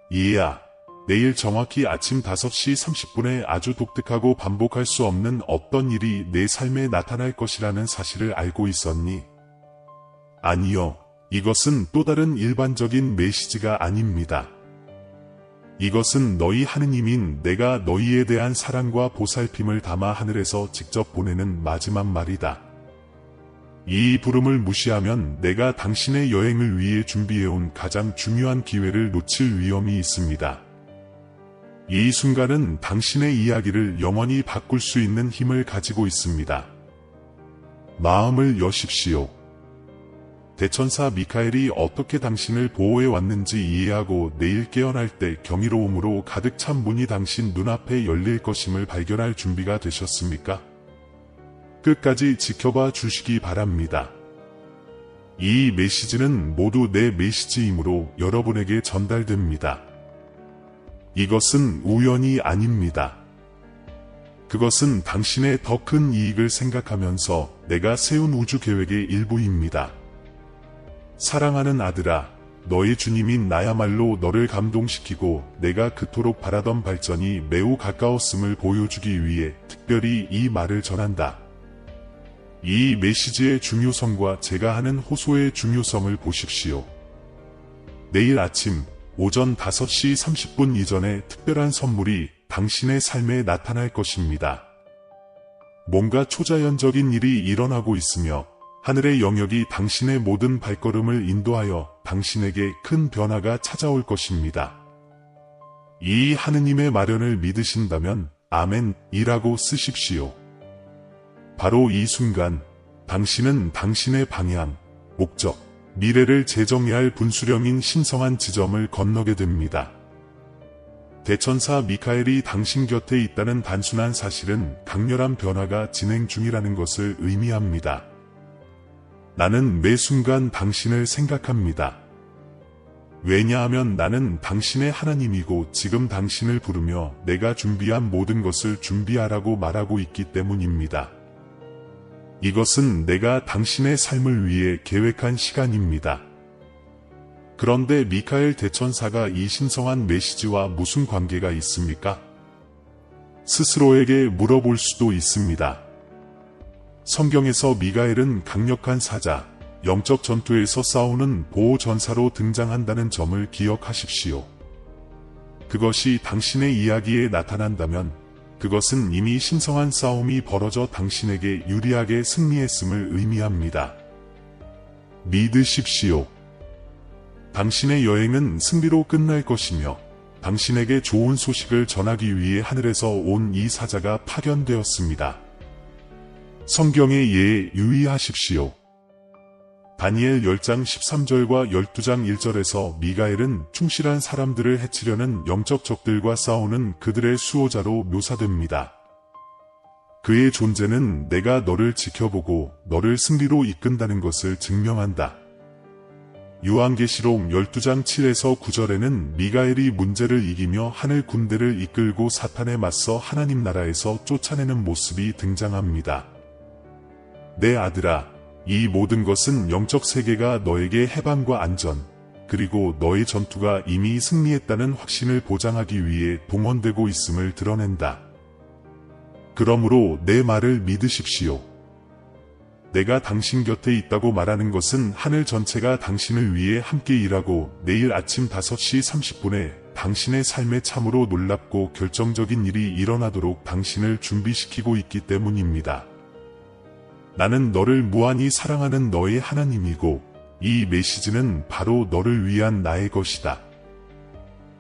이해야, 내일 정확히 아침 5시 30분에 아주 독특하고 반복할 수 없는 어떤 일이 내 삶에 나타날 것이라는 사실을 알고 있었니? 아니요, 이것은 또 다른 일반적인 메시지가 아닙니다. 이것은 너희 하느님인 내가 너희에 대한 사랑과 보살핌을 담아 하늘에서 직접 보내는 마지막 말이다. 이 부름을 무시하면 내가 당신의 여행을 위해 준비해온 가장 중요한 기회를 놓칠 위험이 있습니다. 이 순간은 당신의 이야기를 영원히 바꿀 수 있는 힘을 가지고 있습니다. 마음을 여십시오. 대천사 미카엘이 어떻게 당신을 보호해 왔는지 이해하고 내일 깨어날 때 경이로움으로 가득 찬 문이 당신 눈앞에 열릴 것임을 발견할 준비가 되셨습니까? 끝까지 지켜봐 주시기 바랍니다. 이 메시지는 모두 내 메시지이므로 여러분에게 전달됩니다. 이것은 우연이 아닙니다. 그것은 당신의 더 큰 이익을 생각하면서 내가 세운 우주 계획의 일부입니다. 사랑하는 아들아, 너의 주님인 나야말로 너를 감동시키고 내가 그토록 바라던 발전이 매우 가까웠음을 보여주기 위해 특별히 이 말을 전한다. 이 메시지의 중요성과 제가 하는 호소의 중요성을 보십시오. 내일 아침 오전 5시 30분 이전에 특별한 선물이 당신의 삶에 나타날 것입니다. 뭔가 초자연적인 일이 일어나고 있으며 하늘의 영역이 당신의 모든 발걸음을 인도하여 당신에게 큰 변화가 찾아올 것입니다. 이 하느님의 마련을 믿으신다면 아멘이라고 쓰십시오. 바로 이 순간 당신은 당신의 방향, 목적, 미래를 재정해야 할 분수령인 신성한 지점을 건너게 됩니다. 대천사 미카엘이 당신 곁에 있다는 단순한 사실은 강렬한 변화가 진행 중이라는 것을 의미합니다. 나는 매 순간 당신을 생각합니다. 왜냐하면 나는 당신의 하나님이고 지금 당신을 부르며 내가 준비한 모든 것을 준비하라고 말하고 있기 때문입니다. 이것은 내가 당신의 삶을 위해 계획한 시간입니다. 그런데 미카엘 대천사가 이 신성한 메시지와 무슨 관계가 있습니까? 스스로에게 물어볼 수도 있습니다. 성경에서 미가엘은 강력한 사자, 영적 전투에서 싸우는 보호전사로 등장한다는 점을 기억하십시오. 그것이 당신의 이야기에 나타난다면 그것은 이미 신성한 싸움이 벌어져 당신에게 유리하게 승리했음을 의미합니다. 믿으십시오. 당신의 여행은 승리로 끝날 것이며 당신에게 좋은 소식을 전하기 위해 하늘에서 온 이 사자가 파견되었습니다. 성경의 예에 유의하십시오. 다니엘 10장 13절과 12장 1절에서 미가엘은 충실한 사람들을 해치려는 영적 적들과 싸우는 그들의 수호자로 묘사됩니다. 그의 존재는 내가 너를 지켜보고 너를 승리로 이끈다는 것을 증명한다. 요한계시록 12장 7에서 9절에는 미가엘이 문제를 이기며 하늘 군대를 이끌고 사탄에 맞서 하나님 나라에서 쫓아내는 모습이 등장합니다. 내 아들아, 이 모든 것은 영적 세계가 너에게 해방과 안전, 그리고 너의 전투가 이미 승리했다는 확신을 보장하기 위해 동원되고 있음을 드러낸다. 그러므로 내 말을 믿으십시오. 내가 당신 곁에 있다고 말하는 것은 하늘 전체가 당신을 위해 함께 일하고 내일 아침 5시 30분에 당신의 삶에 참으로 놀랍고 결정적인 일이 일어나도록 당신을 준비시키고 있기 때문입니다. 나는 너를 무한히 사랑하는 너의 하나님이고 이 메시지는 바로 너를 위한 나의 것이다.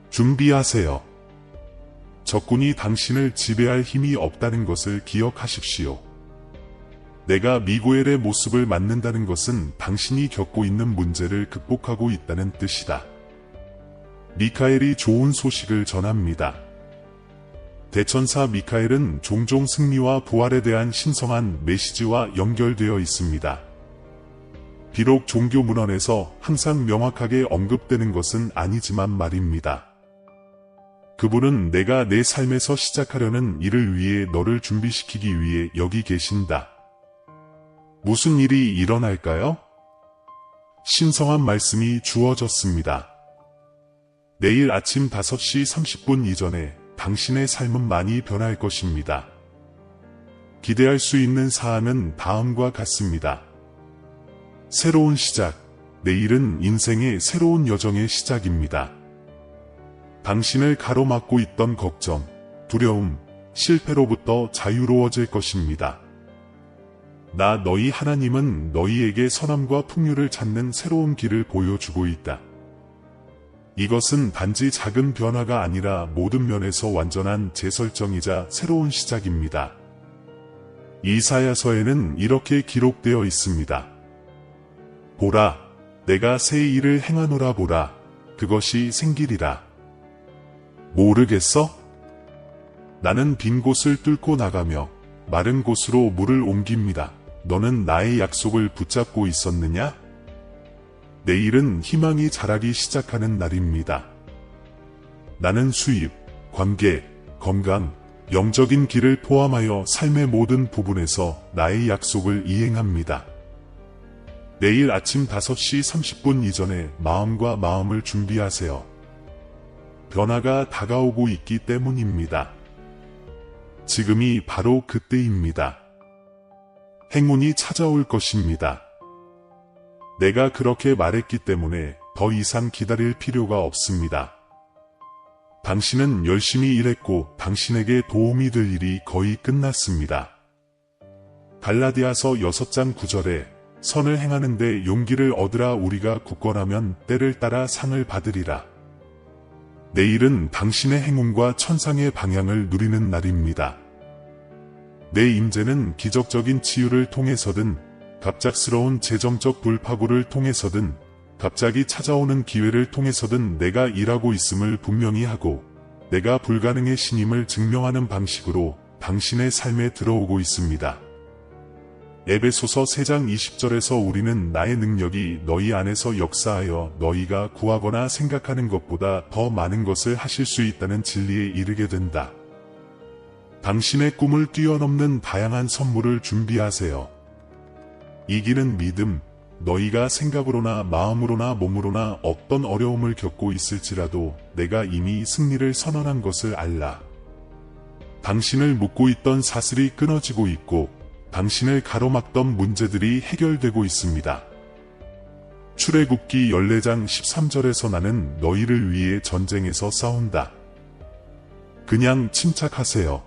준비하세요. 적군이 당신을 지배할 힘이 없다는 것을 기억하십시오. 내가 미고엘의 모습을 맡는다는 것은 당신이 겪고 있는 문제를 극복하고 있다는 뜻이다. 미카엘이 좋은 소식을 전합니다. 대천사 미카엘은 종종 승리와 부활에 대한 신성한 메시지와 연결되어 있습니다. 비록 종교 문헌에서 항상 명확하게 언급되는 것은 아니지만 말입니다. 그분은 내가 내 삶에서 시작하려는 일을 위해 너를 준비시키기 위해 여기 계신다. 무슨 일이 일어날까요? 신성한 말씀이 주어졌습니다. 내일 아침 5시 30분 이전에 당신의 삶은 많이 변할 것입니다. 기대할 수 있는 사안은 다음과 같습니다. 새로운 시작. 내일은 인생의 새로운 여정의 시작입니다. 당신을 가로막고 있던 걱정, 두려움, 실패로부터 자유로워질 것입니다. 나 너희 하나님은 너희에게 선함과 풍요를 찾는 새로운 길을 보여주고 있다. 이것은 단지 작은 변화가 아니라 모든 면에서 완전한 재설정이자 새로운 시작입니다. 이사야서에는 이렇게 기록되어 있습니다. 보라, 내가 새 일을 행하노라. 보라, 그것이 생기리라. 모르겠어? 나는 빈 곳을 뚫고 나가며 마른 곳으로 물을 옮깁니다. 너는 나의 약속을 붙잡고 있었느냐? 내일은 희망이 자라기 시작하는 날입니다. 나는 수입, 관계, 건강, 영적인 길을 포함하여 삶의 모든 부분에서 나의 약속을 이행합니다. 내일 아침 5시 30분 이전에 마음과 마음을 준비하세요. 변화가 다가오고 있기 때문입니다. 지금이 바로 그때입니다. 행운이 찾아올 것입니다. 내가 그렇게 말했기 때문에 더 이상 기다릴 필요가 없습니다. 당신은 열심히 일했고 당신에게 도움이 될 일이 거의 끝났습니다. 갈라디아서 6장 9절에 선을 행하는데 용기를 얻으라. 우리가 굳건하면 때를 따라 상을 받으리라. 내일은 당신의 행운과 천상의 방향을 누리는 날입니다. 내 임재는 기적적인 치유를 통해서든 갑작스러운 재정적 돌파구를 통해서든 갑자기 찾아오는 기회를 통해서든 내가 일하고 있음을 분명히 하고 내가 불가능의 신임을 증명하는 방식으로 당신의 삶에 들어오고 있습니다. 에베소서 3장 20절에서 우리는 나의 능력이 너희 안에서 역사하여 너희가 구하거나 생각하는 것보다 더 많은 것을 하실 수 있다는 진리에 이르게 된다. 당신의 꿈을 뛰어넘는 다양한 선물을 준비하세요. 이기는 믿음. 너희가 생각으로나 마음으로나 몸으로나 어떤 어려움을 겪고 있을지라도 내가 이미 승리를 선언한 것을 알라. 당신을 묶고 있던 사슬이 끊어지고 있고 당신을 가로막던 문제들이 해결되고 있습니다. 출애굽기 14장 13절에서 나는 너희를 위해 전쟁에서 싸운다. 그냥 침착하세요.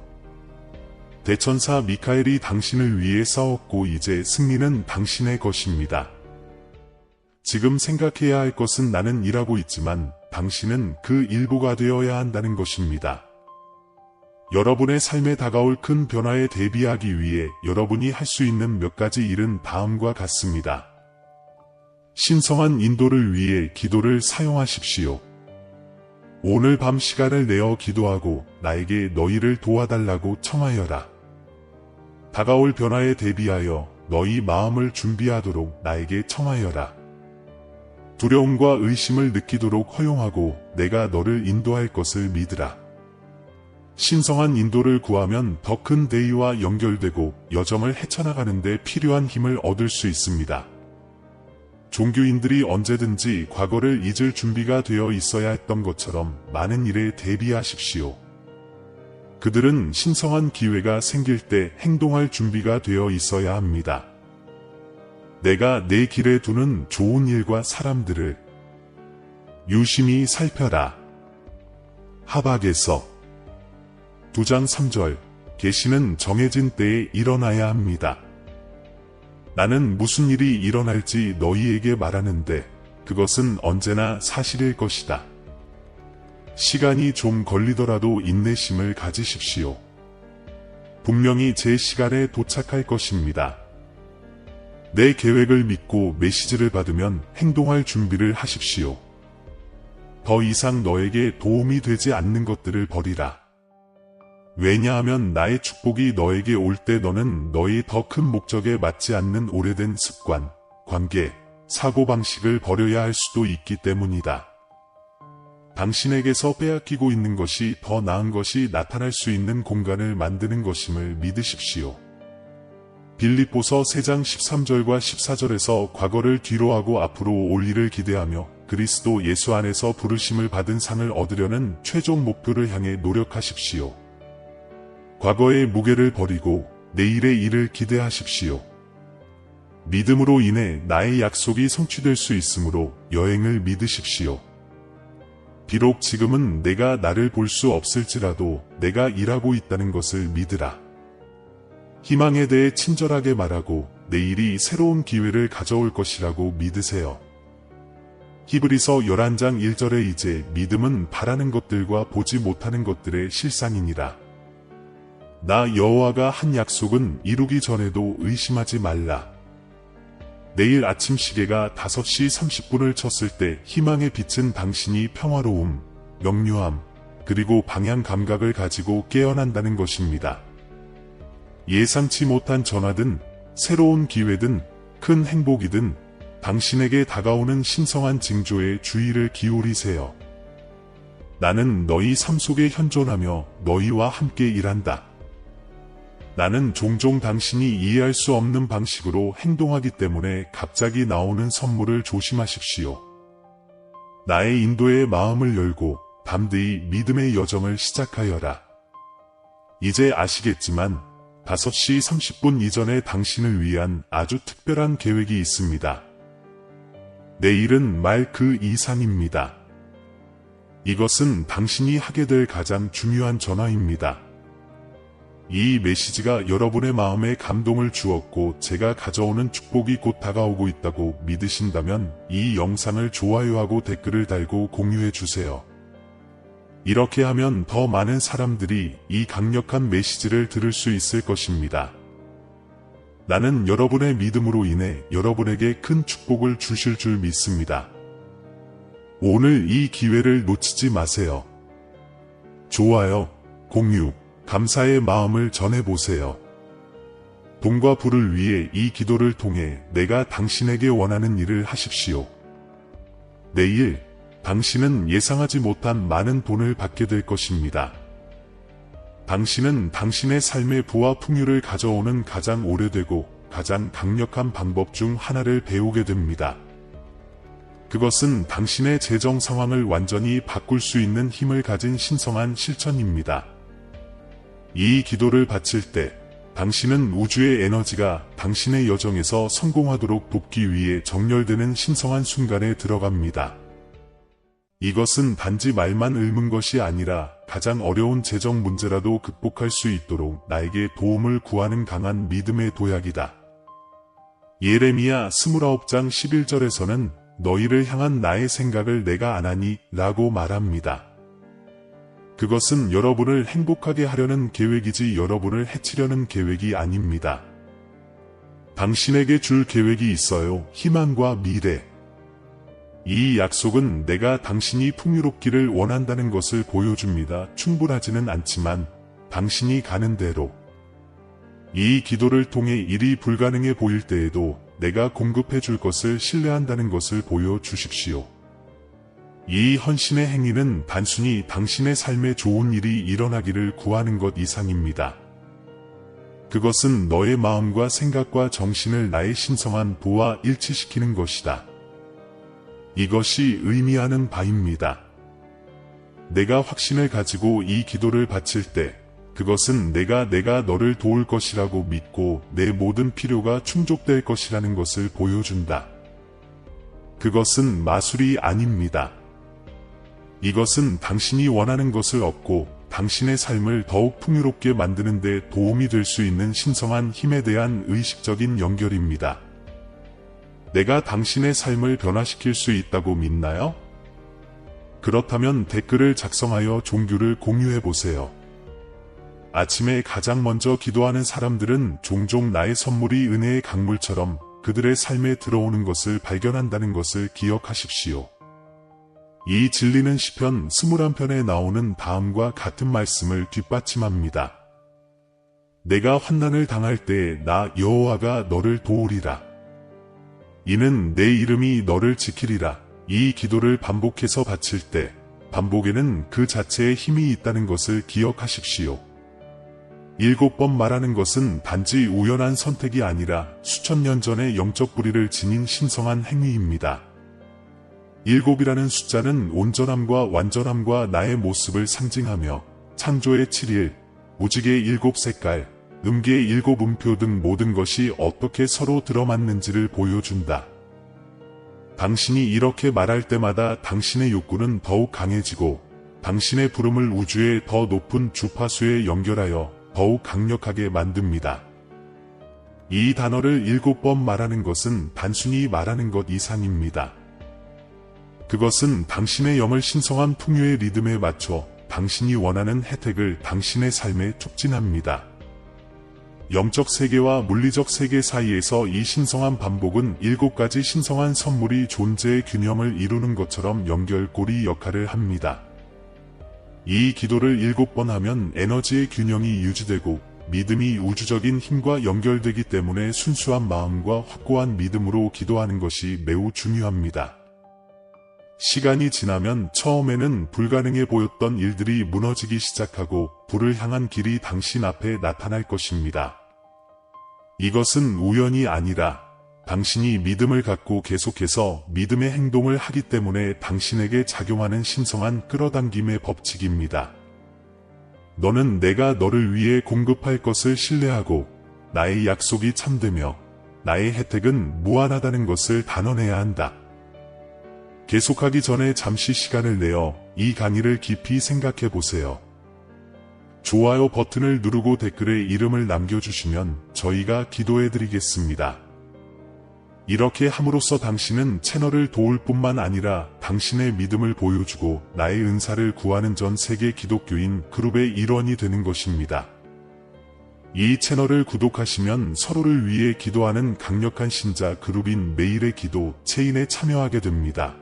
대천사 미카엘이 당신을 위해 싸웠고 이제 승리는 당신의 것입니다. 지금 생각해야 할 것은 나는 일하고 있지만 당신은 그 일부가 되어야 한다는 것입니다. 여러분의 삶에 다가올 큰 변화에 대비하기 위해 여러분이 할 수 있는 몇 가지 일은 다음과 같습니다. 신성한 인도를 위해 기도를 사용하십시오. 오늘 밤 시간을 내어 기도하고 나에게 너희를 도와달라고 청하여라. 다가올 변화에 대비하여 너희 마음을 준비하도록 나에게 청하여라. 두려움과 의심을 느끼도록 허용하고 내가 너를 인도할 것을 믿으라. 신성한 인도를 구하면 더 큰 대의와 연결되고 여정을 헤쳐나가는 데 필요한 힘을 얻을 수 있습니다. 종교인들이 언제든지 과거를 잊을 준비가 되어 있어야 했던 것처럼 많은 일에 대비하십시오. 그들은 신성한 기회가 생길 때 행동할 준비가 되어 있어야 합니다. 내가 내 길에 두는 좋은 일과 사람들을 유심히 살펴라. 하박에서 2장 3절, 계시는 정해진 때에 일어나야 합니다. 나는 무슨 일이 일어날지 너희에게 말하는데 그것은 언제나 사실일 것이다. 시간이 좀 걸리더라도 인내심을 가지십시오. 분명히 제 시간에 도착할 것입니다. 내 계획을 믿고 메시지를 받으면 행동할 준비를 하십시오. 더 이상 너에게 도움이 되지 않는 것들을 버리라. 왜냐하면 나의 축복이 너에게 올 때 너는 너의 더 큰 목적에 맞지 않는 오래된 습관, 관계, 사고방식을 버려야 할 수도 있기 때문이다. 당신에게서 빼앗기고 있는 것이 더 나은 것이 나타날 수 있는 공간을 만드는 것임을 믿으십시오. 빌립보서 3장 13절과 14절에서 과거를 뒤로하고 앞으로 올 일을 기대하며 그리스도 예수 안에서 부르심을 받은 상을 얻으려는 최종 목표를 향해 노력하십시오. 과거의 무게를 버리고 내일의 일을 기대하십시오. 믿음으로 인해 나의 약속이 성취될 수 있으므로 여행을 믿으십시오. 비록 지금은 내가 나를 볼 수 없을지라도 내가 일하고 있다는 것을 믿으라. 희망에 대해 친절하게 말하고 내일이 새로운 기회를 가져올 것이라고 믿으세요. 히브리서 11장 1절에 이제 믿음은 바라는 것들과 보지 못하는 것들의 실상이니라. 나 여호와가 한 약속은 이루기 전에도 의심하지 말라. 내일 아침 시계가 5시 30분을 쳤을 때 희망의 빛은 당신이 평화로움, 명료함, 그리고 방향 감각을 가지고 깨어난다는 것입니다. 예상치 못한 전화든 새로운 기회든 큰 행복이든 당신에게 다가오는 신성한 징조에 주의를 기울이세요. 나는 너희 삶 속에 현존하며 너희와 함께 일한다. 나는 종종 당신이 이해할 수 없는 방식으로 행동하기 때문에 갑자기 나오는 선물을 조심하십시오. 나의 인도에 마음을 열고 담대히 믿음의 여정을 시작하여라. 이제 아시겠지만 5시 30분 이전에 당신을 위한 아주 특별한 계획이 있습니다. 내일은 말 그 이상입니다. 이것은 당신이 하게 될 가장 중요한 전화입니다. 이 메시지가 여러분의 마음에 감동을 주었고 제가 가져오는 축복이 곧 다가오고 있다고 믿으신다면 이 영상을 좋아요하고 댓글을 달고 공유해 주세요. 이렇게 하면 더 많은 사람들이 이 강력한 메시지를 들을 수 있을 것입니다. 나는 여러분의 믿음으로 인해 여러분에게 큰 축복을 주실 줄 믿습니다. 오늘 이 기회를 놓치지 마세요. 좋아요, 공유, 감사의 마음을 전해보세요. 돈과 부를 위해 이 기도를 통해 내가 당신에게 원하는 일을 하십시오. 내일 당신은 예상하지 못한 많은 돈을 받게 될 것입니다. 당신은 당신의 삶의 부와 풍요를 가져오는 가장 오래되고 가장 강력한 방법 중 하나를 배우게 됩니다. 그것은 당신의 재정 상황을 완전히 바꿀 수 있는 힘을 가진 신성한 실천입니다. 이 기도를 바칠 때 당신은 우주의 에너지가 당신의 여정에서 성공하도록 돕기 위해 정렬되는 신성한 순간에 들어갑니다. 이것은 단지 말만 읊은 것이 아니라 가장 어려운 재정 문제라도 극복할 수 있도록 나에게 도움을 구하는 강한 믿음의 도약이다. 예레미야 29장 11절에서는 너희를 향한 나의 생각을 내가 아나니 라고 말합니다. 그것은 여러분을 행복하게 하려는 계획이지 여러분을 해치려는 계획이 아닙니다. 당신에게 줄 계획이 있어요. 희망과 미래. 이 약속은 내가 당신이 풍요롭기를 원한다는 것을 보여줍니다. 충분하지는 않지만 당신이 가는 대로. 이 기도를 통해 일이 불가능해 보일 때에도 내가 공급해 줄 것을 신뢰한다는 것을 보여주십시오. 이 헌신의 행위는 단순히 당신의 삶에 좋은 일이 일어나기를 구하는 것 이상입니다. 그것은 너의 마음과 생각과 정신을 나의 신성한 도와 일치시키는 것이다. 이것이 의미하는 바입니다. 내가 확신을 가지고 이 기도를 바칠 때 그것은 내가 너를 도울 것이라고 믿고 내 모든 필요가 충족될 것이라는 것을 보여준다. 그것은 마술이 아닙니다. 이것은 당신이 원하는 것을 얻고 당신의 삶을 더욱 풍요롭게 만드는 데 도움이 될 수 있는 신성한 힘에 대한 의식적인 연결입니다. 내가 당신의 삶을 변화시킬 수 있다고 믿나요? 그렇다면 댓글을 작성하여 종교를 공유해 보세요. 아침에 가장 먼저 기도하는 사람들은 종종 나의 선물이 은혜의 강물처럼 그들의 삶에 들어오는 것을 발견한다는 것을 기억하십시오. 이 진리는 시편 21편에 나오는 다음과 같은 말씀을 뒷받침합니다. 내가 환난을 당할 때에 나 여호와가 너를 도우리라. 이는 내 이름이 너를 지키리라. 이 기도를 반복해서 바칠 때 반복에는 그 자체의 힘이 있다는 것을 기억하십시오. 7번 말하는 것은 단지 우연한 선택이 아니라 수천 년 전의 영적 뿌리를 지닌 신성한 행위입니다. 7이라는 숫자는 온전함과 완전함과 나의 모습을 상징하며 창조의 7일, 무지개의 7색깔, 음계의 7음표 등 모든 것이 어떻게 서로 들어맞는지를 보여준다. 당신이 이렇게 말할 때마다 당신의 욕구는 더욱 강해지고 당신의 부름을 우주의 더 높은 주파수에 연결하여 더욱 강력하게 만듭니다. 이 단어를 7번 말하는 것은 단순히 말하는 것 이상입니다. 그것은 당신의 영을 신성한 풍요의 리듬에 맞춰 당신이 원하는 혜택을 당신의 삶에 촉진합니다. 영적 세계와 물리적 세계 사이에서 이 신성한 반복은 7가지 신성한 선물이 존재의 균형을 이루는 것처럼 연결고리 역할을 합니다. 이 기도를 7번 하면 에너지의 균형이 유지되고 믿음이 우주적인 힘과 연결되기 때문에 순수한 마음과 확고한 믿음으로 기도하는 것이 매우 중요합니다. 시간이 지나면 처음에는 불가능해 보였던 일들이 무너지기 시작하고 불을 향한 길이 당신 앞에 나타날 것입니다. 이것은 우연이 아니라 당신이 믿음을 갖고 계속해서 믿음의 행동을 하기 때문에 당신에게 작용하는 신성한 끌어당김의 법칙입니다. 너는 내가 너를 위해 공급할 것을 신뢰하고 나의 약속이 참되며 나의 혜택은 무한하다는 것을 단언해야 한다. 계속하기 전에 잠시 시간을 내어 이 강의를 깊이 생각해 보세요. 좋아요 버튼을 누르고 댓글에 이름을 남겨주시면 저희가 기도해 드리겠습니다. 이렇게 함으로써 당신은 채널을 도울 뿐만 아니라 당신의 믿음을 보여주고 나의 은사를 구하는 전 세계 기독교인 그룹의 일원이 되는 것입니다. 이 채널을 구독하시면 서로를 위해 기도하는 강력한 신자 그룹인 매일의 기도 체인에 참여하게 됩니다.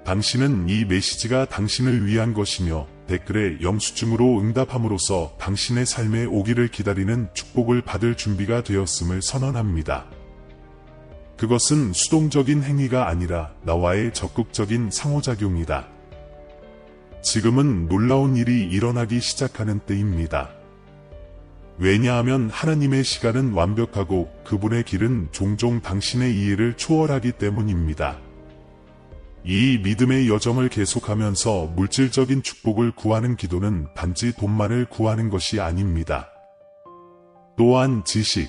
당신은 이 메시지가 당신을 위한 것이며 댓글에 영수증으로 응답함으로써 당신의 삶에 오기를 기다리는 축복을 받을 준비가 되었음을 선언합니다. 그것은 수동적인 행위가 아니라 나와의 적극적인 상호작용이다. 지금은 놀라운 일이 일어나기 시작하는 때입니다. 왜냐하면 하나님의 시간은 완벽하고 그분의 길은 종종 당신의 이해를 초월하기 때문입니다. 이 믿음의 여정을 계속하면서 물질적인 축복을 구하는 기도는 단지 돈만을 구하는 것이 아닙니다. 또한 지식,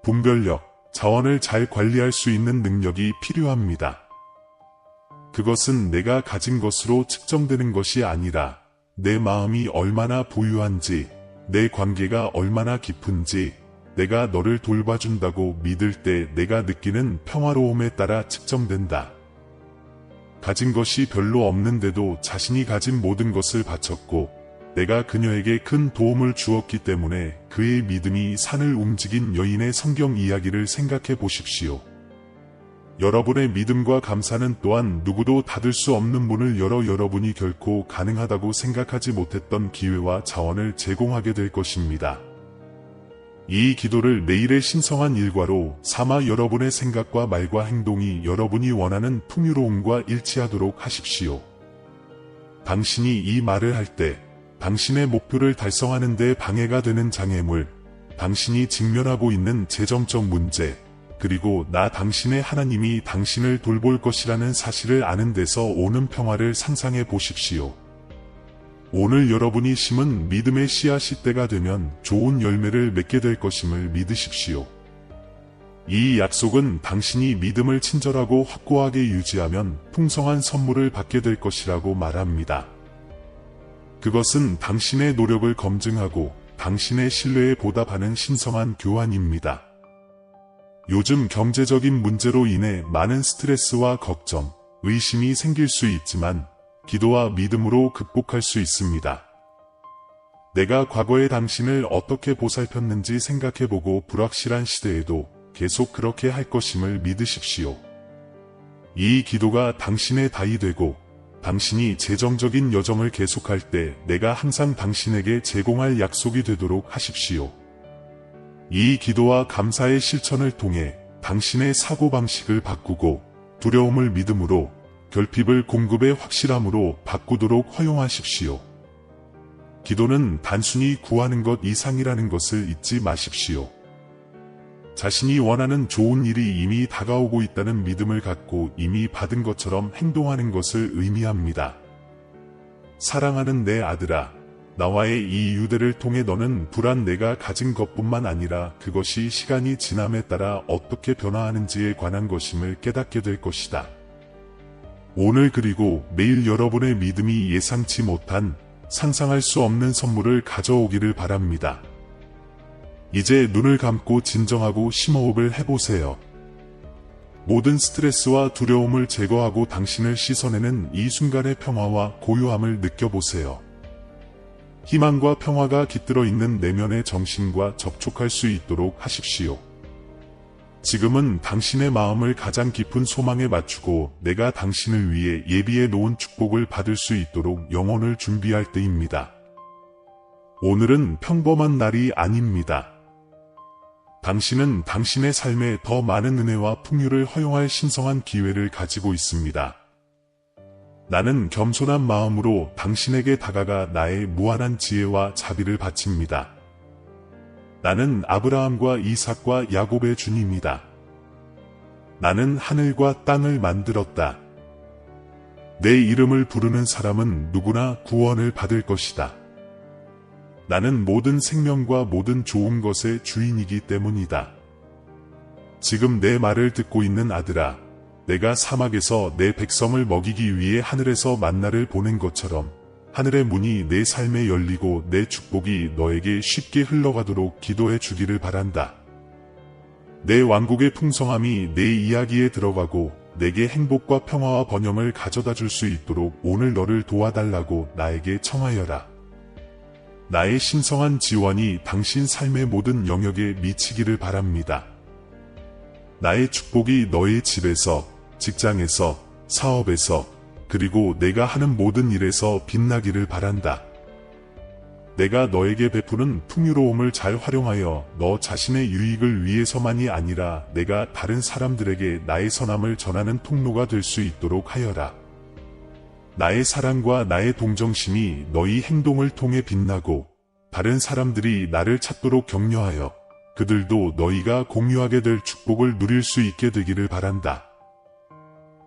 분별력, 자원을 잘 관리할 수 있는 능력이 필요합니다. 그것은 내가 가진 것으로 측정되는 것이 아니라 내 마음이 얼마나 부유한지, 내 관계가 얼마나 깊은지, 내가 너를 돌봐준다고 믿을 때 내가 느끼는 평화로움에 따라 측정된다. 가진 것이 별로 없는데도 자신이 가진 모든 것을 바쳤고 내가 그녀에게 큰 도움을 주었기 때문에 그의 믿음이 산을 움직인 여인의 성경 이야기를 생각해 보십시오. 여러분의 믿음과 감사는 또한 누구도 닫을 수 없는 문을 열어 여러분이 결코 가능하다고 생각하지 못했던 기회와 자원을 제공하게 될 것입니다. 이 기도를 매일의 신성한 일과로 삼아 여러분의 생각과 말과 행동이 여러분이 원하는 풍요로움과 일치하도록 하십시오. 당신이 이 말을 할 때 당신의 목표를 달성하는 데 방해가 되는 장애물, 당신이 직면하고 있는 재정적 문제, 그리고 나 당신의 하나님이 당신을 돌볼 것이라는 사실을 아는 데서 오는 평화를 상상해 보십시오. 오늘 여러분이 심은 믿음의 씨앗이 때가 되면 좋은 열매를 맺게 될 것임을 믿으십시오. 이 약속은 당신이 믿음을 친절하고 확고하게 유지하면 풍성한 선물을 받게 될 것이라고 말합니다. 그것은 당신의 노력을 검증하고 당신의 신뢰에 보답하는 신성한 교환입니다. 요즘 경제적인 문제로 인해 많은 스트레스와 걱정, 의심이 생길 수 있지만 기도와 믿음으로 극복할 수 있습니다. 내가 과거의 당신을 어떻게 보살폈는지 생각해보고 불확실한 시대에도 계속 그렇게 할 것임을 믿으십시오. 이 기도가 당신의 답이 되고 당신이 재정적인 여정을 계속할 때 내가 항상 당신에게 제공할 약속이 되도록 하십시오. 이 기도와 감사의 실천을 통해 당신의 사고방식을 바꾸고 두려움을 믿음으로, 결핍을 공급의 확실함으로 바꾸도록 허용하십시오. 기도는 단순히 구하는 것 이상이라는 것을 잊지 마십시오. 자신이 원하는 좋은 일이 이미 다가오고 있다는 믿음을 갖고 이미 받은 것처럼 행동하는 것을 의미합니다. 사랑하는 내 아들아, 나와의 이 유대를 통해 너는 불안 내가 가진 것뿐만 아니라 그것이 시간이 지남에 따라 어떻게 변화하는지에 관한 것임을 깨닫게 될 것이다. 오늘 그리고 매일 여러분의 믿음이 예상치 못한 상상할 수 없는 선물을 가져오기를 바랍니다. 이제 눈을 감고 진정하고 심호흡을 해보세요. 모든 스트레스와 두려움을 제거하고 당신을 씻어내는 이 순간의 평화와 고요함을 느껴보세요. 희망과 평화가 깃들어 있는 내면의 정신과 접촉할 수 있도록 하십시오. 지금은 당신의 마음을 가장 깊은 소망에 맞추고 내가 당신을 위해 예비해 놓은 축복을 받을 수 있도록 영혼을 준비할 때입니다. 오늘은 평범한 날이 아닙니다. 당신은 당신의 삶에 더 많은 은혜와 풍요를 허용할 신성한 기회를 가지고 있습니다. 나는 겸손한 마음으로 당신에게 다가가 나의 무한한 지혜와 자비를 바칩니다. 나는 아브라함과 이삭과 야곱의 주님이다. 나는 하늘과 땅을 만들었다. 내 이름을 부르는 사람은 누구나 구원을 받을 것이다. 나는 모든 생명과 모든 좋은 것의 주인이기 때문이다. 지금 내 말을 듣고 있는 아들아, 내가 사막에서 내 백성을 먹이기 위해 하늘에서 만나를 보낸 것처럼 하늘의 문이 내 삶에 열리고 내 축복이 너에게 쉽게 흘러가도록 기도해 주기를 바란다. 내 왕국의 풍성함이 내 이야기에 들어가고 내게 행복과 평화와 번영을 가져다 줄 수 있도록 오늘 너를 도와달라고 나에게 청하여라. 나의 신성한 지원이 당신 삶의 모든 영역에 미치기를 바랍니다. 나의 축복이 너의 집에서, 직장에서, 사업에서, 그리고 내가 하는 모든 일에서 빛나기를 바란다. 내가 너에게 베푸는 풍요로움을 잘 활용하여 너 자신의 유익을 위해서만이 아니라 내가 다른 사람들에게 나의 선함을 전하는 통로가 될 수 있도록 하여라. 나의 사랑과 나의 동정심이 너희 행동을 통해 빛나고 다른 사람들이 나를 찾도록 격려하여 그들도 너희가 공유하게 될 축복을 누릴 수 있게 되기를 바란다.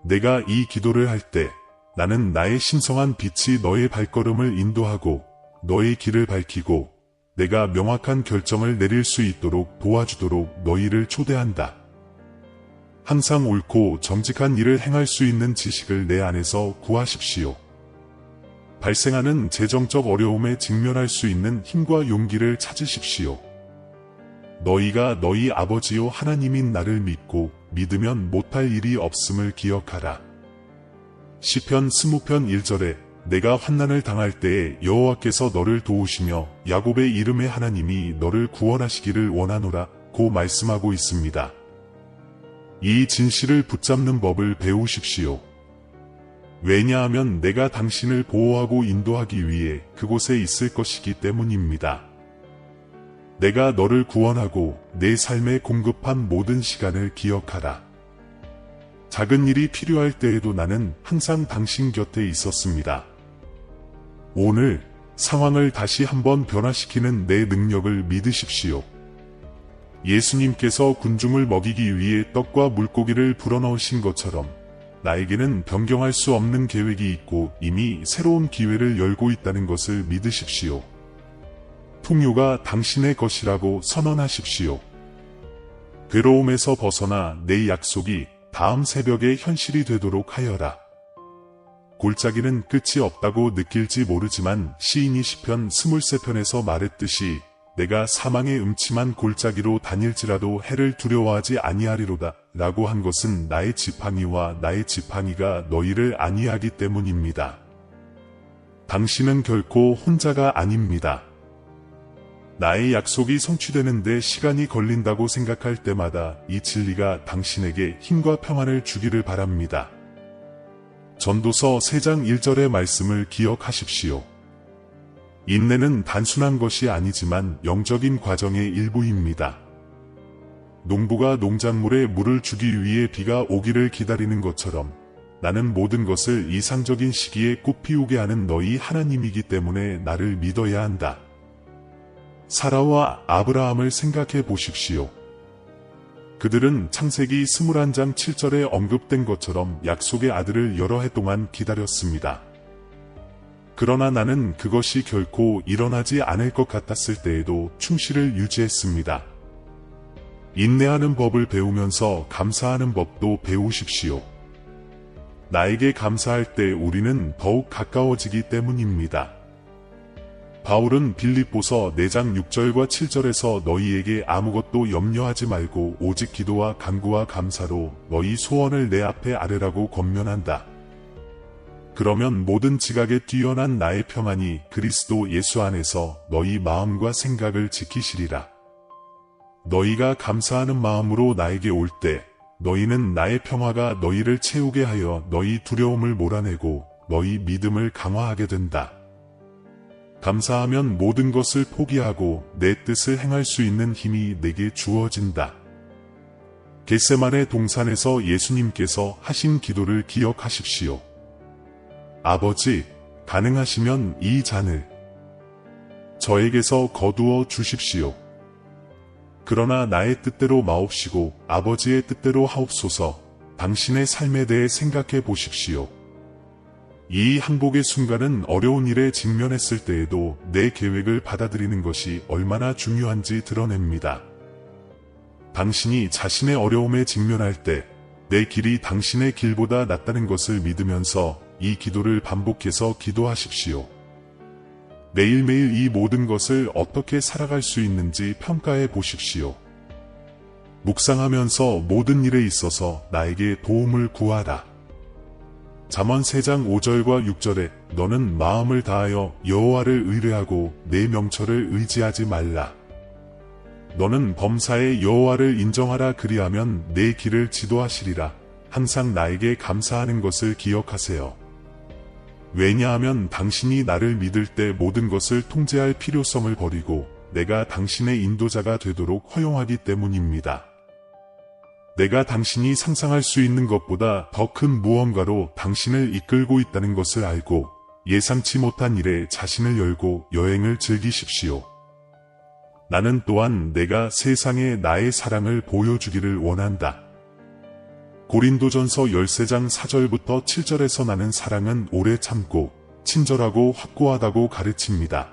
내가 이 기도를 할 때 나는 나의 신성한 빛이 너의 발걸음을 인도하고 너의 길을 밝히고 내가 명확한 결정을 내릴 수 있도록 도와주도록 너희를 초대한다. 항상 옳고 정직한 일을 행할 수 있는 지식을 내 안에서 구하십시오. 발생하는 재정적 어려움에 직면할 수 있는 힘과 용기를 찾으십시오. 너희가 너희 아버지요 하나님인 나를 믿고 믿으면 못할 일이 없음을 기억하라. 시편 20편 1절에 내가 환난을 당할 때에 여호와께서 너를 도우시며 야곱의 이름의 하나님이 너를 구원하시기를 원하노라 고 말씀하고 있습니다. 이 진실을 붙잡는 법을 배우십시오. 왜냐하면 내가 당신을 보호하고 인도하기 위해 그곳에 있을 것이기 때문입니다. 내가 너를 구원하고 내 삶에 공급한 모든 시간을 기억하라. 작은 일이 필요할 때에도 나는 항상 당신 곁에 있었습니다. 오늘 상황을 다시 한번 변화시키는 내 능력을 믿으십시오. 예수님께서 군중을 먹이기 위해 떡과 물고기를 불어넣으신 것처럼 나에게는 변경할 수 없는 계획이 있고 이미 새로운 기회를 열고 있다는 것을 믿으십시오. 풍요가 당신의 것이라고 선언하십시오. 괴로움에서 벗어나 내 약속이 다음 새벽에 현실이 되도록 하여라. 골짜기는 끝이 없다고 느낄지 모르지만 시인이 시편 23편에서 말했듯이 내가 사망의 음침한 골짜기로 다닐지라도 해를 두려워하지 아니하리로다 라고 한 것은 나의 지팡이와 나의 지팡이가 너희를 안위하기 때문입니다. 당신은 결코 혼자가 아닙니다. 나의 약속이 성취되는데 시간이 걸린다고 생각할 때마다 이 진리가 당신에게 힘과 평안을 주기를 바랍니다. 전도서 3장 1절의 말씀을 기억하십시오. 인내는 단순한 것이 아니지만 영적인 과정의 일부입니다. 농부가 농작물에 물을 주기 위해 비가 오기를 기다리는 것처럼 나는 모든 것을 이상적인 시기에 꽃피우게 하는 너희 하나님이기 때문에 나를 믿어야 한다. 사라와 아브라함을 생각해 보십시오. 그들은 창세기 21장 7절에 언급된 것처럼 약속의 아들을 여러 해 동안 기다렸습니다. 그러나 나는 그것이 결코 일어나지 않을 것 같았을 때에도 충실을 유지했습니다. 인내하는 법을 배우면서 감사하는 법도 배우십시오. 나에게 감사할 때 우리는 더욱 가까워지기 때문입니다. 바울은 빌립보서 4장 6절과 7절에서 너희에게 아무것도 염려하지 말고 오직 기도와 간구와 감사로 너희 소원을 내 앞에 아뢰라고 권면한다. 그러면 모든 지각에 뛰어난 나의 평안이 그리스도 예수 안에서 너희 마음과 생각을 지키시리라. 너희가 감사하는 마음으로 나에게 올 때 너희는 나의 평화가 너희를 채우게 하여 너희 두려움을 몰아내고 너희 믿음을 강화하게 된다. 감사하면 모든 것을 포기하고 내 뜻을 행할 수 있는 힘이 내게 주어진다. 겟세마네 동산에서 예수님께서 하신 기도를 기억하십시오. 아버지, 가능하시면 이 잔을 저에게서 거두어 주십시오. 그러나 나의 뜻대로 마옵시고 아버지의 뜻대로 하옵소서. 당신의 삶에 대해 생각해 보십시오. 이 항복의 순간은 어려운 일에 직면했을 때에도 내 계획을 받아들이는 것이 얼마나 중요한지 드러냅니다. 당신이 자신의 어려움에 직면할 때 내 길이 당신의 길보다 낫다는 것을 믿으면서 이 기도를 반복해서 기도하십시오. 매일매일 이 모든 것을 어떻게 살아갈 수 있는지 평가해 보십시오. 묵상하면서 모든 일에 있어서 나에게 도움을 구하라. 잠언 3장 5절과 6절에 너는 마음을 다하여 여호와를 의뢰하고 내 명철을 의지하지 말라. 너는 범사에 여호와를 인정하라. 그리하면 내 길을 지도하시리라. 항상 나에게 감사하는 것을 기억하세요. 왜냐하면 당신이 나를 믿을 때 모든 것을 통제할 필요성을 버리고 내가 당신의 인도자가 되도록 허용하기 때문입니다. 내가 당신이 상상할 수 있는 것보다 더 큰 무언가로 당신을 이끌고 있다는 것을 알고 예상치 못한 일에 자신을 열고 여행을 즐기십시오. 나는 또한 내가 세상에 나의 사랑을 보여주기를 원한다. 고린도전서 13장 4절부터 7절에서 나는 사랑은 오래 참고 친절하고 확고하다고 가르칩니다.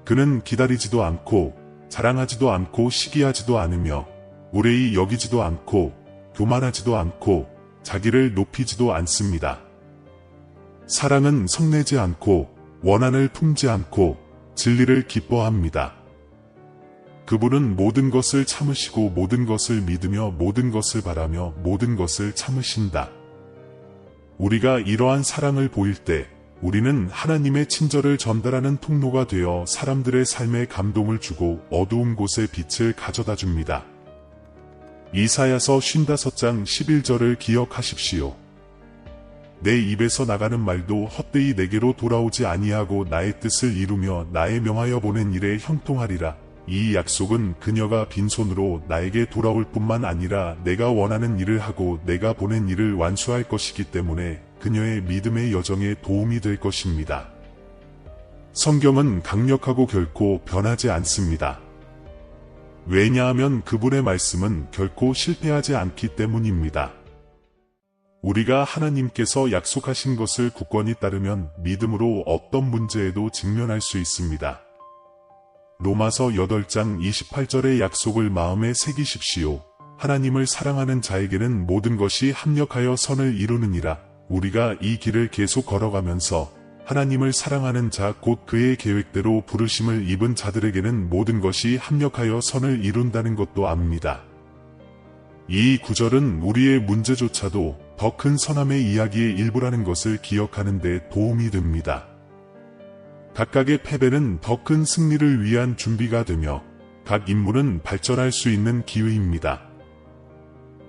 그는 기다리지도 않고 자랑하지도 않고 시기하지도 않으며 무례히 여기지도 않고 교만하지도 않고 자기를 높이지도 않습니다. 사랑은 성내지 않고 원한을 품지 않고 진리를 기뻐합니다. 그분은 모든 것을 참으시고 모든 것을 믿으며 모든 것을 바라며 모든 것을 참으신다. 우리가 이러한 사랑을 보일 때 우리는 하나님의 친절을 전달하는 통로가 되어 사람들의 삶에 감동을 주고 어두운 곳에 빛을 가져다 줍니다. 이사야서 55장 11절을 기억하십시오. 내 입에서 나가는 말도 헛되이 내게로 돌아오지 아니하고 나의 뜻을 이루며 나의 명하여 보낸 일에 형통하리라. 이 약속은 그녀가 빈손으로 나에게 돌아올 뿐만 아니라 내가 원하는 일을 하고 내가 보낸 일을 완수할 것이기 때문에 그녀의 믿음의 여정에 도움이 될 것입니다. 성경은 강력하고 결코 변하지 않습니다. 왜냐하면 그분의 말씀은 결코 실패하지 않기 때문입니다. 우리가 하나님께서 약속하신 것을 굳건히 따르면 믿음으로 어떤 문제에도 직면할 수 있습니다. 로마서 8장 28절의 약속을 마음에 새기십시오. 하나님을 사랑하는 자에게는 모든 것이 합력하여 선을 이루느니라. 우리가 이 길을 계속 걸어가면서 하나님을 사랑하는 자 곧 그의 계획대로 부르심을 입은 자들에게는 모든 것이 합력하여 선을 이룬다는 것도 압니다. 이 구절은 우리의 문제조차도 더 큰 선함의 이야기의 일부라는 것을 기억하는 데 도움이 됩니다. 각각의 패배는 더 큰 승리를 위한 준비가 되며 각 인물은 발전할 수 있는 기회입니다.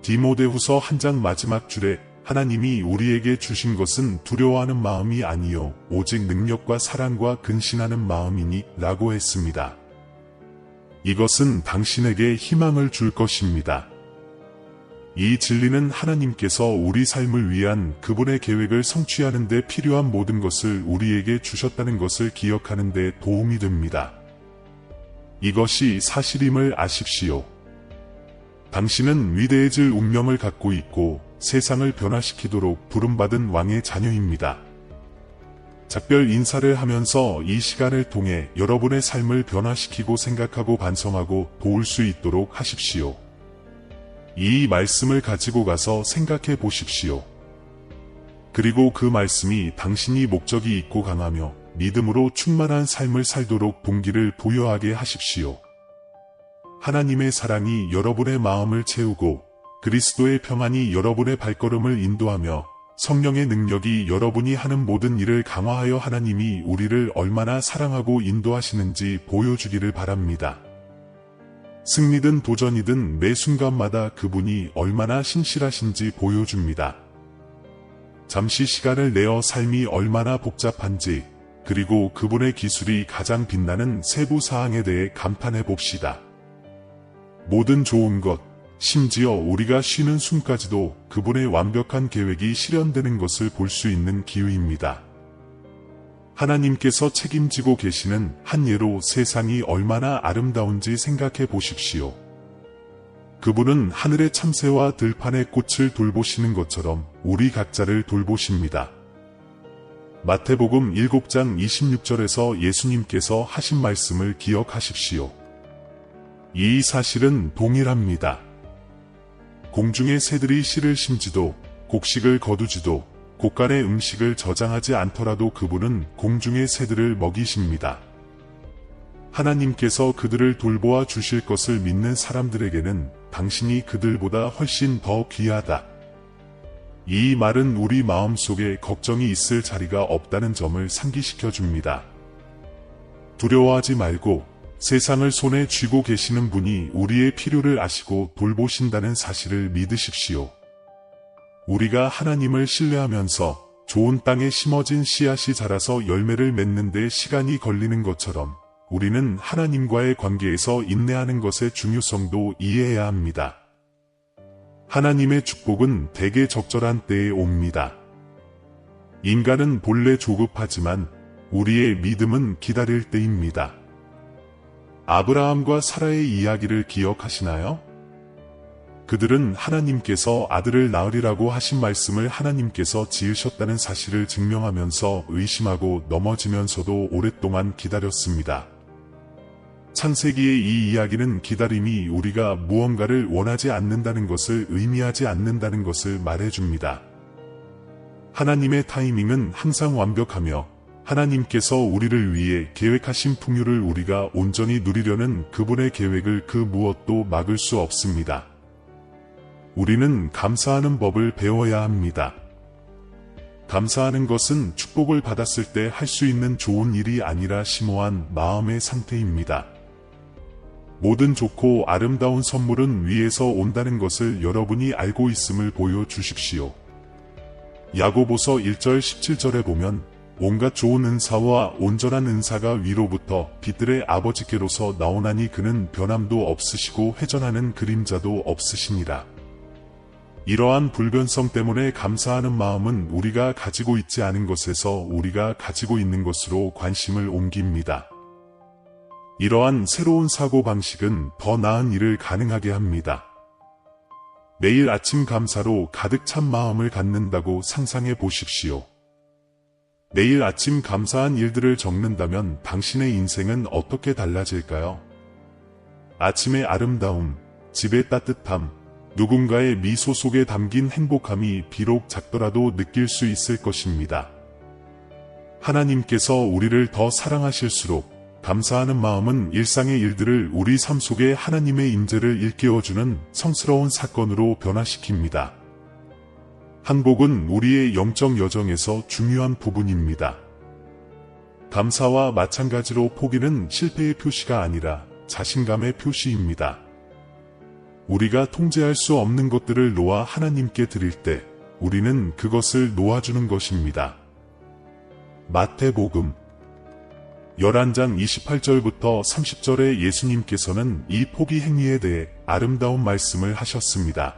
디모데후서 1장 마지막 줄에 하나님이 우리에게 주신 것은 두려워하는 마음이 아니요 오직 능력과 사랑과 근신하는 마음이니 라고 했습니다. 이것은 당신에게 희망을 줄 것입니다. 이 진리는 하나님께서 우리 삶을 위한 그분의 계획을 성취하는 데 필요한 모든 것을 우리에게 주셨다는 것을 기억하는 데 도움이 됩니다. 이것이 사실임을 아십시오. 당신은 위대해질 운명을 갖고 있고 세상을 변화시키도록 부름받은 왕의 자녀입니다. 작별 인사를 하면서 이 시간을 통해 여러분의 삶을 변화시키고 생각하고 반성하고 도울 수 있도록 하십시오. 이 말씀을 가지고 가서 생각해 보십시오. 그리고 그 말씀이 당신이 목적이 있고 강하며 믿음으로 충만한 삶을 살도록 동기를 부여하게 하십시오. 하나님의 사랑이 여러분의 마음을 채우고 그리스도의 평안이 여러분의 발걸음을 인도하며 성령의 능력이 여러분이 하는 모든 일을 강화하여 하나님이 우리를 얼마나 사랑하고 인도하시는지 보여주기를 바랍니다. 승리든 도전이든 매 순간마다 그분이 얼마나 신실하신지 보여줍니다. 잠시 시간을 내어 삶이 얼마나 복잡한지, 그리고 그분의 기술이 가장 빛나는 세부 사항에 대해 감탄해 봅시다. 모든 좋은 것, 심지어 우리가 쉬는 숨까지도 그분의 완벽한 계획이 실현되는 것을 볼 수 있는 기회입니다. 하나님께서 책임지고 계시는 한 예로 세상이 얼마나 아름다운지 생각해 보십시오. 그분은 하늘의 참새와 들판의 꽃을 돌보시는 것처럼 우리 각자를 돌보십니다. 마태복음 7장 26절에서 예수님께서 하신 말씀을 기억하십시오. 이 사실은 동일합니다. 공중의 새들이 씨를 심지도 곡식을 거두지도 곳간의 음식을 저장하지 않더라도 그분은 공중의 새들을 먹이십니다. 하나님께서 그들을 돌보아 주실 것을 믿는 사람들에게는 당신이 그들보다 훨씬 더 귀하다. 이 말은 우리 마음속에 걱정이 있을 자리가 없다는 점을 상기시켜 줍니다. 두려워하지 말고 세상을 손에 쥐고 계시는 분이 우리의 필요를 아시고 돌보신다는 사실을 믿으십시오. 우리가 하나님을 신뢰하면서 좋은 땅에 심어진 씨앗이 자라서 열매를 맺는 데 시간이 걸리는 것처럼 우리는 하나님과의 관계에서 인내하는 것의 중요성도 이해해야 합니다. 하나님의 축복은 대개 적절한 때에 옵니다. 인간은 본래 조급하지만 우리의 믿음은 기다릴 때입니다. 아브라함과 사라의 이야기를 기억하시나요? 그들은 하나님께서 아들을 낳으리라고 하신 말씀을 하나님께서 지으셨다는 사실을 증명하면서 의심하고 넘어지면서도 오랫동안 기다렸습니다. 창세기의 이 이야기는 기다림이 우리가 무언가를 원하지 않는다는 것을 의미하지 않는다는 것을 말해줍니다. 하나님의 타이밍은 항상 완벽하며 하나님께서 우리를 위해 계획하신 풍요를 우리가 온전히 누리려는 그분의 계획을 그 무엇도 막을 수 없습니다. 우리는 감사하는 법을 배워야 합니다. 감사하는 것은 축복을 받았을 때 할 수 있는 좋은 일이 아니라 심오한 마음의 상태입니다. 모든 좋고 아름다운 선물은 위에서 온다는 것을 여러분이 알고 있음을 보여주십시오. 야고보서 1절 17절에 보면 온갖 좋은 은사와 온전한 은사가 위로부터 빛들의 아버지께로서 나오나니 그는 변함도 없으시고 회전하는 그림자도 없으시니라. 이러한 불변성 때문에 감사하는 마음은 우리가 가지고 있지 않은 것에서 우리가 가지고 있는 것으로 관심을 옮깁니다. 이러한 새로운 사고방식은 더 나은 일을 가능하게 합니다. 매일 아침 감사로 가득 찬 마음을 갖는다고 상상해 보십시오. 매일 아침 감사한 일들을 적는다면 당신의 인생은 어떻게 달라질까요? 아침의 아름다움, 집의 따뜻함, 누군가의 미소 속에 담긴 행복함이 비록 작더라도 느낄 수 있을 것입니다. 하나님께서 우리를 더 사랑하실수록 감사하는 마음은 일상의 일들을 우리 삶 속에 하나님의 임재를 일깨워주는 성스러운 사건으로 변화시킵니다. 항복은 우리의 영적 여정에서 중요한 부분입니다. 감사와 마찬가지로 포기는 실패의 표시가 아니라 자신감의 표시입니다. 우리가 통제할 수 없는 것들을 놓아 하나님께 드릴 때 우리는 그것을 놓아주는 것입니다. 마태복음 11장 28절부터 30절에 예수님께서는 이 포기 행위에 대해 아름다운 말씀을 하셨습니다.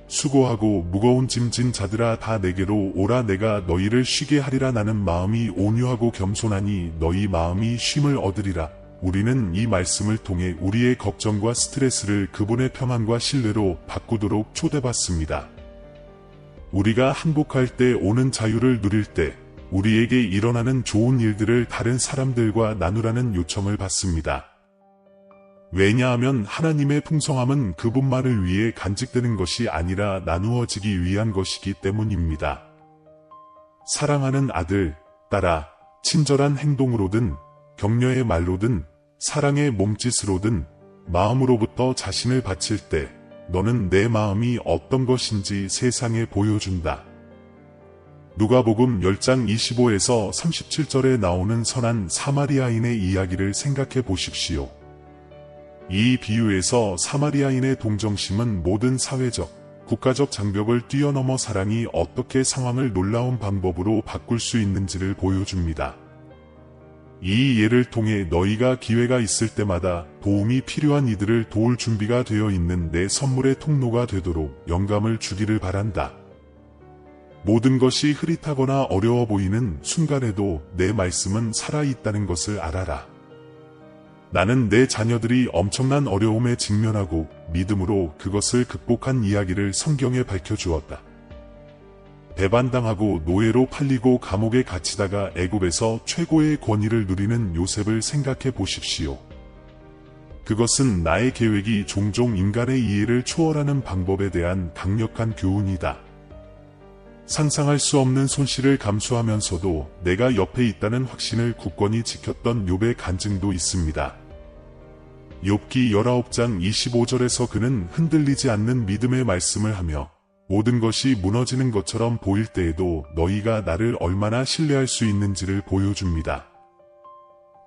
수고하고 무거운 짐 진 자들아 다 내게로 오라 내가 너희를 쉬게 하리라 나는 마음이 온유하고 겸손하니 너희 마음이 쉼을 얻으리라. 우리는 이 말씀을 통해 우리의 걱정과 스트레스를 그분의 평안과 신뢰로 바꾸도록 초대받습니다. 우리가 항복할 때 오는 자유를 누릴 때 우리에게 일어나는 좋은 일들을 다른 사람들과 나누라는 요청을 받습니다. 왜냐하면 하나님의 풍성함은 그분만을 위해 간직되는 것이 아니라 나누어지기 위한 것이기 때문입니다. 사랑하는 아들, 딸아, 친절한 행동으로든 격려의 말로든 사랑의 몸짓으로든 마음으로부터 자신을 바칠 때 너는 내 마음이 어떤 것인지 세상에 보여준다. 누가복음 10장 25에서 37절에 나오는 선한 사마리아인의 이야기를 생각해 보십시오. 이 비유에서 사마리아인의 동정심은 모든 사회적, 국가적 장벽을 뛰어넘어 사랑이 어떻게 상황을 놀라운 방법으로 바꿀 수 있는지를 보여줍니다. 이 예를 통해 너희가 기회가 있을 때마다 도움이 필요한 이들을 도울 준비가 되어 있는 내 선물의 통로가 되도록 영감을 주기를 바란다. 모든 것이 흐릿하거나 어려워 보이는 순간에도 내 말씀은 살아있다는 것을 알아라. 나는 내 자녀들이 엄청난 어려움에 직면하고 믿음으로 그것을 극복한 이야기를 성경에 밝혀주었다. 배반당하고 노예로 팔리고 감옥에 갇히다가 애굽에서 최고의 권위를 누리는 요셉을 생각해 보십시오. 그것은 나의 계획이 종종 인간의 이해를 초월하는 방법에 대한 강력한 교훈이다. 상상할 수 없는 손실을 감수하면서도 내가 옆에 있다는 확신을 굳건히 지켰던 욥의 간증도 있습니다. 욥기 19장 25절에서 그는 흔들리지 않는 믿음의 말씀을 하며 모든 것이 무너지는 것처럼 보일 때에도 너희가 나를 얼마나 신뢰할 수 있는지를 보여줍니다.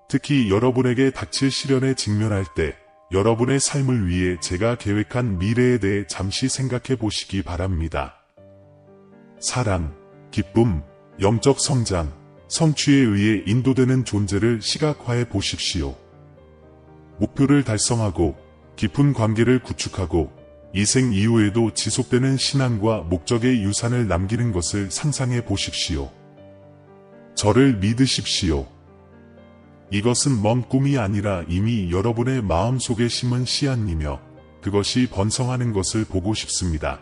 특히 여러분에게 닥칠 시련에 직면할 때 여러분의 삶을 위해 제가 계획한 미래에 대해 잠시 생각해 보시기 바랍니다. 사랑, 기쁨, 영적 성장, 성취에 의해 인도되는 존재를 시각화해 보십시오. 목표를 달성하고 깊은 관계를 구축하고 이 생 이후에도 지속되는 신앙과 목적의 유산을 남기는 것을 상상해 보십시오. 저를 믿으십시오. 이것은 먼 꿈이 아니라 이미 여러분의 마음속에 심은 씨앗이며 그것이 번성하는 것을 보고 싶습니다.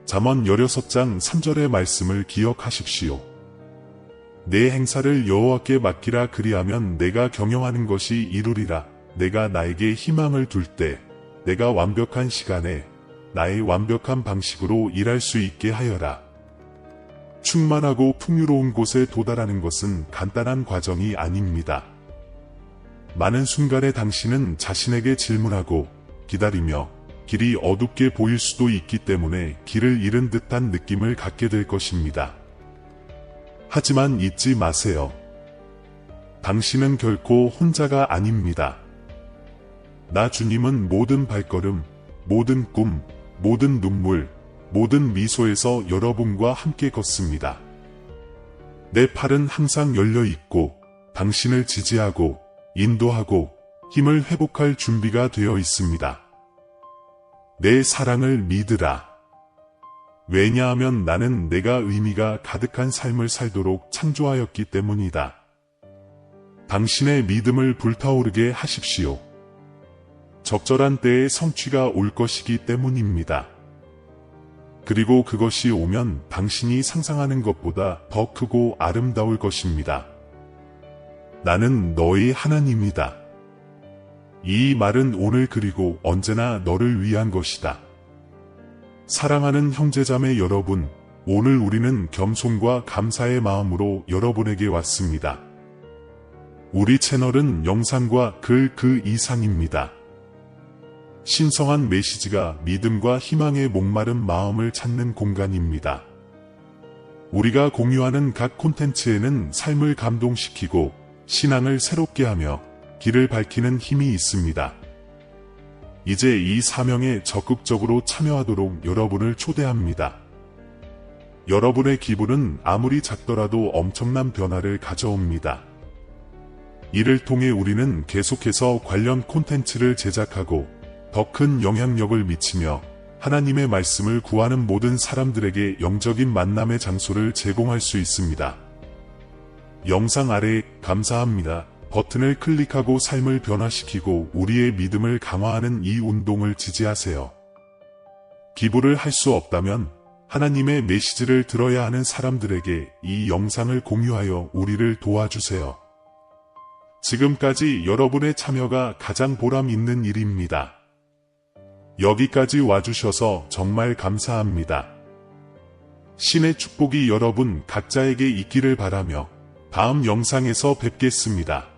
잠언 16장 3절의 말씀을 기억하십시오. 내 행사를 여호와께 맡기라 그리하면 내가 경영하는 것이 이루리라. 내가 나에게 희망을 둘 때 내가 완벽한 시간에 나의 완벽한 방식으로 일할 수 있게 하여라. 충만하고 풍요로운 곳에 도달하는 것은 간단한 과정이 아닙니다. 많은 순간에 당신은 자신에게 질문하고 기다리며 길이 어둡게 보일 수도 있기 때문에 길을 잃은 듯한 느낌을 갖게 될 것입니다. 하지만 잊지 마세요. 당신은 결코 혼자가 아닙니다. 나 주님은 모든 발걸음, 모든 꿈, 모든 눈물, 모든 미소에서 여러분과 함께 걷습니다. 내 팔은 항상 열려 있고 당신을 지지하고 인도하고 힘을 회복할 준비가 되어 있습니다. 내 사랑을 믿으라. 왜냐하면 나는 내가 의미가 가득한 삶을 살도록 창조하였기 때문이다. 당신의 믿음을 불타오르게 하십시오. 적절한 때에 성취가 올 것이기 때문입니다. 그리고 그것이 오면 당신이 상상하는 것보다 더 크고 아름다울 것입니다. 나는 너의 하나님이다. 이 말은 오늘 그리고 언제나 너를 위한 것이다. 사랑하는 형제자매 여러분, 오늘 우리는 겸손과 감사의 마음으로 여러분에게 왔습니다. 우리 채널은 영상과 글 그 이상입니다. 신성한 메시지가 믿음과 희망의 목마른 마음을 찾는 공간입니다. 우리가 공유하는 각 콘텐츠에는 삶을 감동시키고 신앙을 새롭게 하며 길을 밝히는 힘이 있습니다. 이제 이 사명에 적극적으로 참여하도록 여러분을 초대합니다. 여러분의 기부는 아무리 작더라도 엄청난 변화를 가져옵니다. 이를 통해 우리는 계속해서 관련 콘텐츠를 제작하고 더 큰 영향력을 미치며 하나님의 말씀을 구하는 모든 사람들에게 영적인 만남의 장소를 제공할 수 있습니다. 영상 아래 감사합니다 버튼을 클릭하고 삶을 변화시키고 우리의 믿음을 강화하는 이 운동을 지지하세요. 기부를 할 수 없다면 하나님의 메시지를 들어야 하는 사람들에게 이 영상을 공유하여 우리를 도와주세요. 지금까지 여러분의 참여가 가장 보람 있는 일입니다. 여기까지 와주셔서 정말 감사합니다. 신의 축복이 여러분 각자에게 있기를 바라며 다음 영상에서 뵙겠습니다.